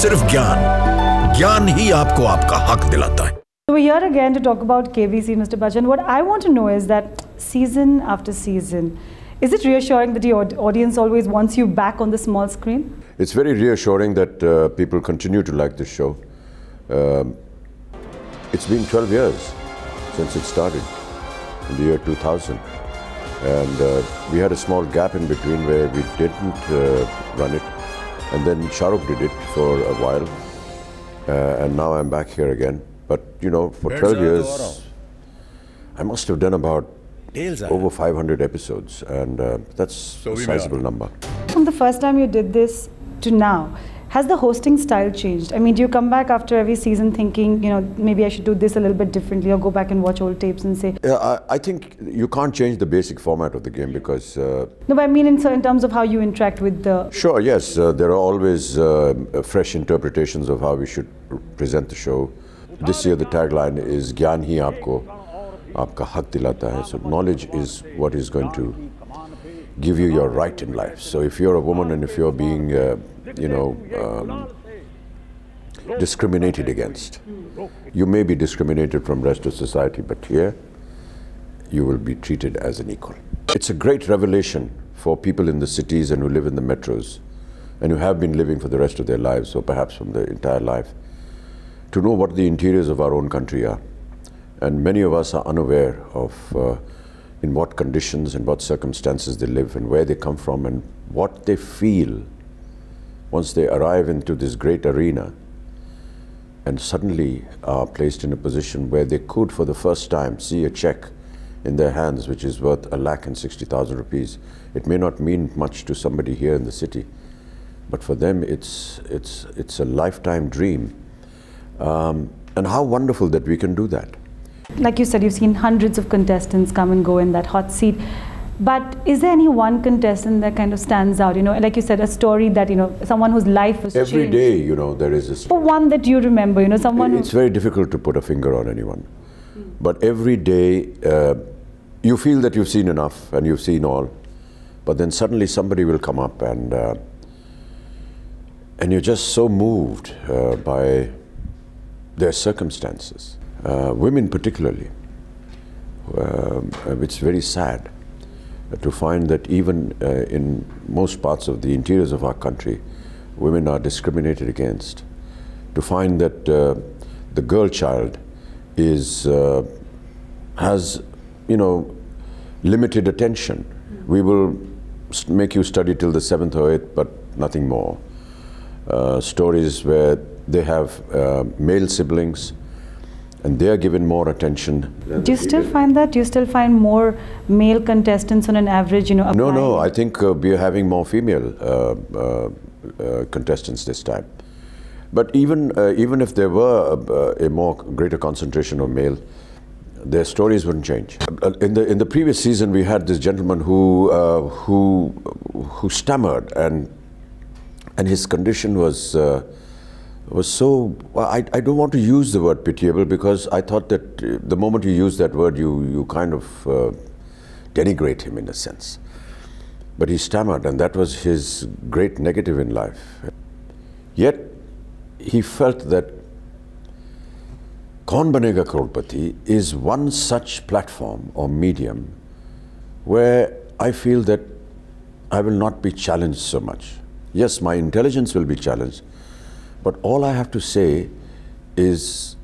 सिर्फ ज्ञान ही आपको आपका हक दिलाता है. So we're here again to talk about KBC, Mr. Bachchan. What I want to know is that season after season, is it reassuring that the audience always wants you back on the small screen? It's very reassuring that people continue to like this show. It's been 12 years since it started in the year 2000. And we had a small gap in between where we didn't run it. And then Shah Rukh did it for a while. And now I'm back here again. But, you know, for 12 years, I must have done about over 500 episodes. And that's a sizable number. From the first time you did this to now, has the hosting style changed? I mean, do you come back after every season thinking, you know, maybe I should do this a little bit differently, or go back and watch old tapes and say... I think you can't change the basic format of the game because... No, but I mean in terms of how you interact with the... Sure, yes. There are always fresh interpretations of how we should present the show. This year the tagline is Gyan hi aapko aapka hak dilata hai. So knowledge is what is going to give you your right in life. So if you're a woman and if you're being... discriminated against. You may be discriminated from the rest of society, but here you will be treated as an equal. It's a great revelation for people in the cities and who live in the metros and who have been living for the rest of their lives, or perhaps from their entire life, to know what the interiors of our own country are. And many of us are unaware of in what conditions and what circumstances they live and where they come from and what they feel once they arrive into this great arena and suddenly are placed in a position where they could for the first time see a check in their hands which is worth 1,60,000 rupees. It may not mean much to somebody here in the city, but for them it's a lifetime dream. And how wonderful that we can do that. Like you said, you've seen hundreds of contestants come and go in that hot seat. But is there any one contestant that kind of stands out? You know, like you said, a story that, you know, someone whose life was changed. Every day, you know, there is a story. But one that you remember, you know, someone... It's very difficult to put a finger on anyone. But every day, you feel that you've seen enough and you've seen all. But then suddenly somebody will come up and you're just so moved by their circumstances. Women particularly. It's very sad to find that even in most parts of the interiors of our country, women are discriminated against. To find that the girl child has, you know, limited attention. We will make you study till the 7th or 8th, but nothing more. Stories where they have male siblings, and they are given more attention. Do you still find that? Do you still find more male contestants on an average, you know? No, I think we are having more female contestants this time. But even if there were a greater concentration of male, their stories wouldn't change. In the previous season, we had this gentleman who stammered, and his condition was so, I don't want to use the word pitiable, because I thought that the moment you use that word, you kind of denigrate him in a sense. But he stammered, and that was his great negative in life. Yet, he felt that Kaun Banega Crorepati is one such platform or medium where I feel that I will not be challenged so much. Yes, my intelligence will be challenged, but all I have to say is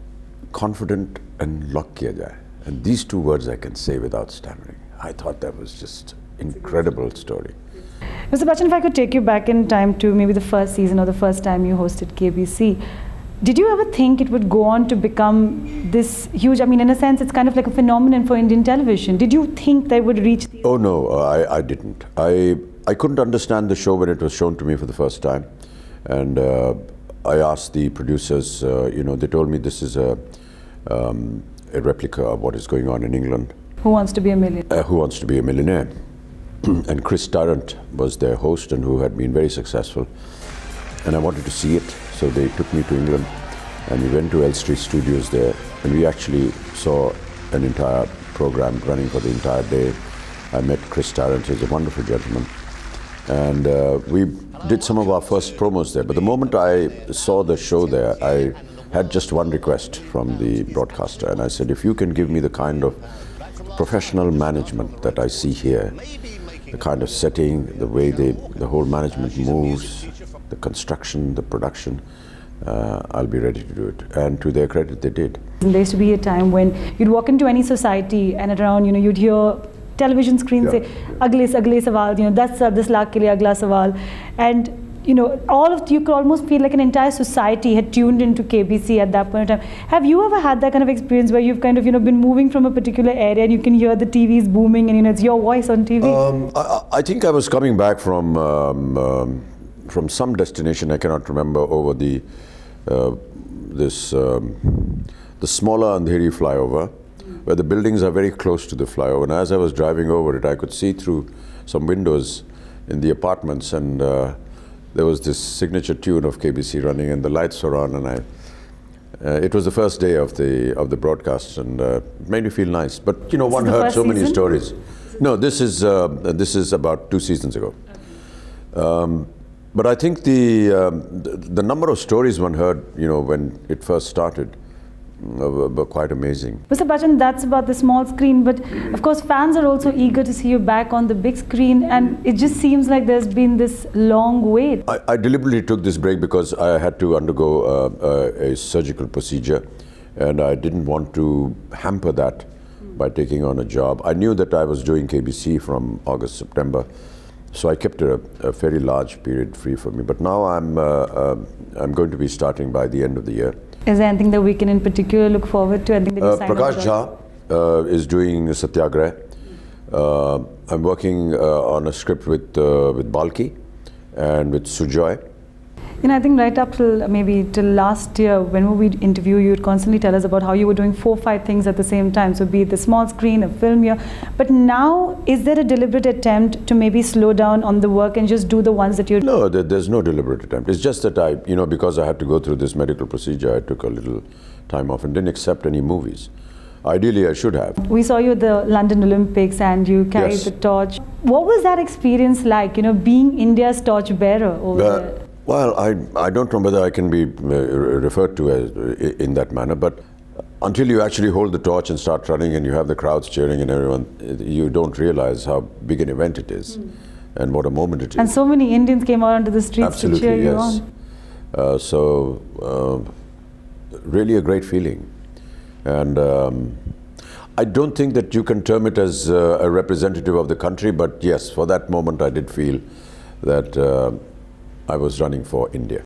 confident and luck kiya jaye. And these two words I can say without stammering. I thought that was just incredible story. Mr. Bachchan, if I could take you back in time to maybe the first season or the first time you hosted KBC, did you ever think it would go on to become this huge, I mean, in a sense, it's kind of like a phenomenon for Indian television. Did you think they would reach the... Oh no, I didn't. I couldn't understand the show when it was shown to me for the first time. And I asked the producers, you know, they told me this is a replica of what is going on in England. Who Wants to Be a Millionaire? Who Wants to Be a Millionaire. And Chris Tarrant was their host and who had been very successful. And I wanted to see it, so they took me to England and we went to Elstree Studios there, and we actually saw an entire program running for the entire day. I met Chris Tarrant, he's a wonderful gentleman. And we did some of our first promos there. But the moment I saw the show there, I had just one request from the broadcaster. And I said, if you can give me the kind of professional management that I see here, the kind of setting, the way the whole management moves, the construction, the production, I'll be ready to do it. And to their credit, they did. There used to be a time when you'd walk into any society and around, you'd hear television screens say, "Agle sawal," "Das lakh ke liye agla sawal," and all of you could almost feel like an entire society had tuned into KBC at that point in time. Have you ever had that kind of experience where you've kind of been moving from a particular area and you can hear the TVs booming and it's your voice on TV? I think I was coming back from some destination, I cannot remember, over the smaller Andheri flyover, where the buildings are very close to the flyover. And as I was driving over it, I could see through some windows in the apartments, and there was this signature tune of KBC running, and the lights were on, and it was the first day of the broadcast, and it made me feel nice. But one heard so many stories. No, this is about 2 seasons ago. But I think the number of stories one heard, when it first started, were quite amazing. Mr. Bachchan, that's about the small screen, but of course fans are also eager to see you back on the big screen, and it just seems like there's been this long wait. I deliberately took this break because I had to undergo a surgical procedure, and I didn't want to hamper that by taking on a job. I knew that I was doing KBC from August, September, so I kept a very large period free for me. But now I'm going to be starting by the end of the year. Is there anything that we can in particular look forward to? I think that you Prakash Jha is doing Satyagrah. I'm working on a script with Balki and with Sujoy. I think right up till maybe till last year, when we interview you, you'd constantly tell us about how you were doing 4 or 5 things at the same time. So be it the small screen, a film here. But now, is there a deliberate attempt to maybe slow down on the work and just do the ones that you're doing? No, there's no deliberate attempt. It's just that because I had to go through this medical procedure, I took a little time off and didn't accept any movies. Ideally, I should have. We saw you at the London Olympics and you carried the torch. What was that experience like, being India's torch bearer over there? Well, I don't know whether I can be referred to as in that manner, but until you actually hold the torch and start running and you have the crowds cheering and everyone, you don't realize how big an event it is and what a moment it is. And so many Indians came out onto the streets to cheer you on. Really a great feeling. And I don't think that you can term it as a representative of the country, but yes, for that moment I did feel that I was running for India.